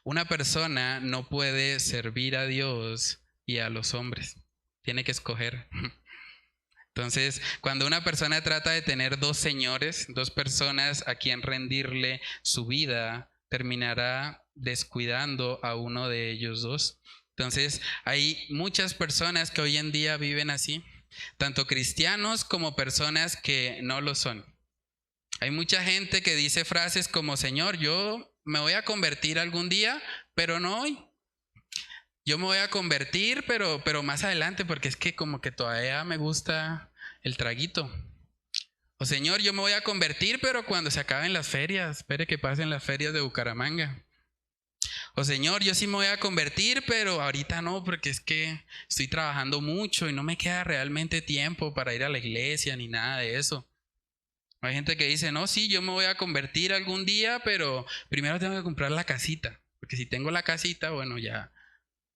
Una persona no puede servir a Dios y a los hombres. Tiene que escoger. Entonces, cuando una persona trata de tener dos señores, dos personas a quien rendirle su vida, terminará descuidando a uno de ellos dos. Entonces, hay muchas personas que hoy en día viven así, tanto cristianos como personas que no lo son. Hay mucha gente que dice frases como, Señor, yo me voy a convertir algún día, pero no hoy. Yo me voy a convertir, pero más adelante, porque es que como que todavía me gusta el traguito. O Señor, yo me voy a convertir, pero cuando se acaben las ferias, espere que pasen las ferias de Bucaramanga. O Señor, yo sí me voy a convertir, pero ahorita no, porque es que estoy trabajando mucho y no me queda realmente tiempo para ir a la iglesia ni nada de eso. Hay gente que dice, no, sí, yo me voy a convertir algún día, pero primero tengo que comprar la casita, porque si tengo la casita, bueno, ya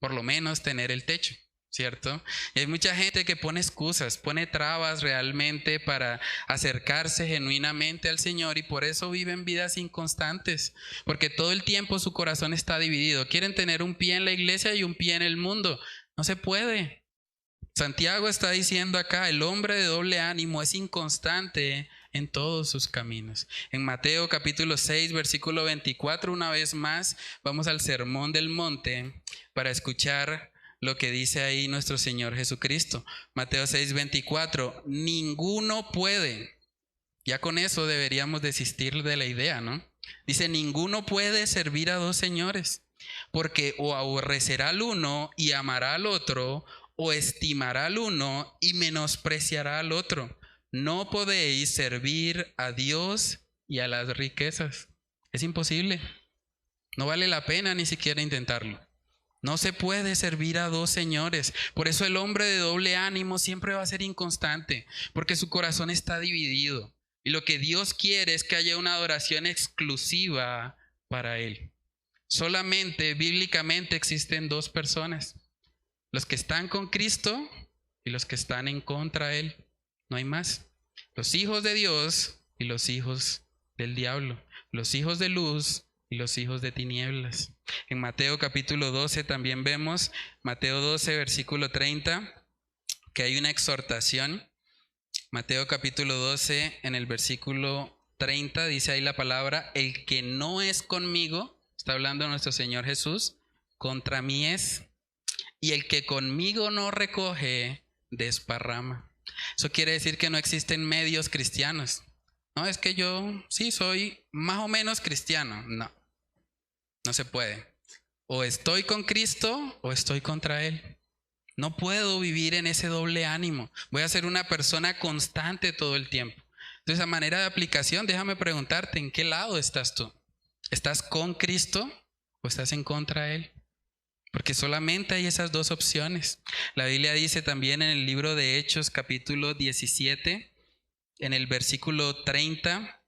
por lo menos tener el techo, ¿cierto? Y hay mucha gente que pone excusas, pone trabas realmente para acercarse genuinamente al Señor y por eso viven vidas inconstantes, porque todo el tiempo su corazón está dividido. Quieren tener un pie en la iglesia y un pie en el mundo. No se puede. Santiago está diciendo acá, el hombre de doble ánimo es inconstante en todos sus caminos. En Mateo capítulo 6, versículo 24, una vez más, vamos al Sermón del Monte para escuchar lo que dice ahí nuestro Señor Jesucristo. Mateo 6, 24, ninguno puede. Ya con eso deberíamos desistir de la idea, ¿no? Dice, ninguno puede servir a dos señores, porque o aborrecerá al uno y amará al otro, o estimará al uno y menospreciará al otro. No podéis servir a Dios y a las riquezas. Es imposible. No vale la pena ni siquiera intentarlo. No se puede servir a dos señores. Por eso el hombre de doble ánimo siempre va a ser inconstante, porque su corazón está dividido. Y lo que Dios quiere es que haya una adoración exclusiva para Él. Solamente bíblicamente existen dos personas: los que están con Cristo y los que están en contra de Él. No hay más. Los hijos de Dios y los hijos del diablo. Los hijos de luz y los hijos de tinieblas. En Mateo capítulo 12 también vemos, Mateo 12 versículo 30, que hay una exhortación. Mateo capítulo 12 en el versículo 30 dice ahí la palabra: el que no es conmigo, está hablando nuestro Señor Jesús, contra mí es, y el que conmigo no recoge, desparrama. Eso quiere decir que no existen medios cristianos. No, es que yo sí soy más o menos cristiano. No, no se puede. O estoy con Cristo o estoy contra Él. No puedo vivir en ese doble ánimo. Voy a ser una persona constante todo el tiempo. Entonces, a manera de aplicación, déjame preguntarte, ¿en qué lado estás tú? ¿Estás con Cristo o estás en contra de Él? Porque solamente hay esas dos opciones. La Biblia dice también en el libro de Hechos, capítulo 17, en el versículo 30,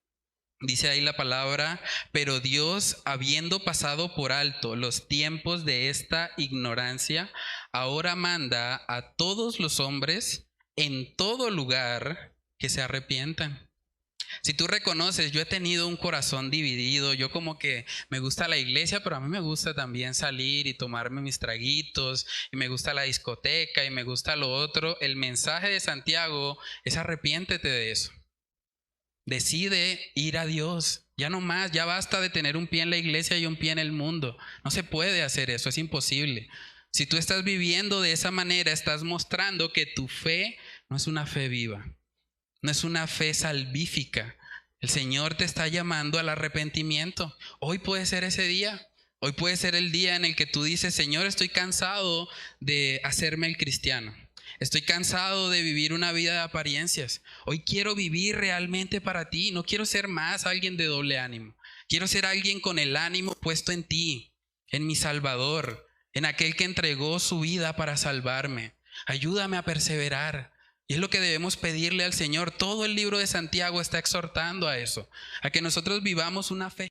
dice ahí la palabra: pero Dios, habiendo pasado por alto los tiempos de esta ignorancia, ahora manda a todos los hombres en todo lugar que se arrepientan. Si tú reconoces, yo he tenido un corazón dividido, yo como que me gusta la iglesia, pero a mí me gusta también salir y tomarme mis traguitos, y me gusta la discoteca y me gusta lo otro. El mensaje de Santiago es: arrepiéntete de eso. Decide ir a Dios. Ya no más, ya basta de tener un pie en la iglesia y un pie en el mundo. No se puede hacer eso, es imposible. Si tú estás viviendo de esa manera, estás mostrando que tu fe no es una fe viva, no es una fe salvífica. El Señor te está llamando al arrepentimiento. Hoy puede ser ese día. Hoy puede ser el día en el que tú dices: Señor, estoy cansado de hacerme el cristiano. Estoy cansado de vivir una vida de apariencias. Hoy quiero vivir realmente para ti. No quiero ser más alguien de doble ánimo. Quiero ser alguien con el ánimo puesto en ti, en mi Salvador, en aquel que entregó su vida para salvarme. Ayúdame a perseverar. Y es lo que debemos pedirle al Señor. Todo el libro de Santiago está exhortando a eso, a que nosotros vivamos una fe.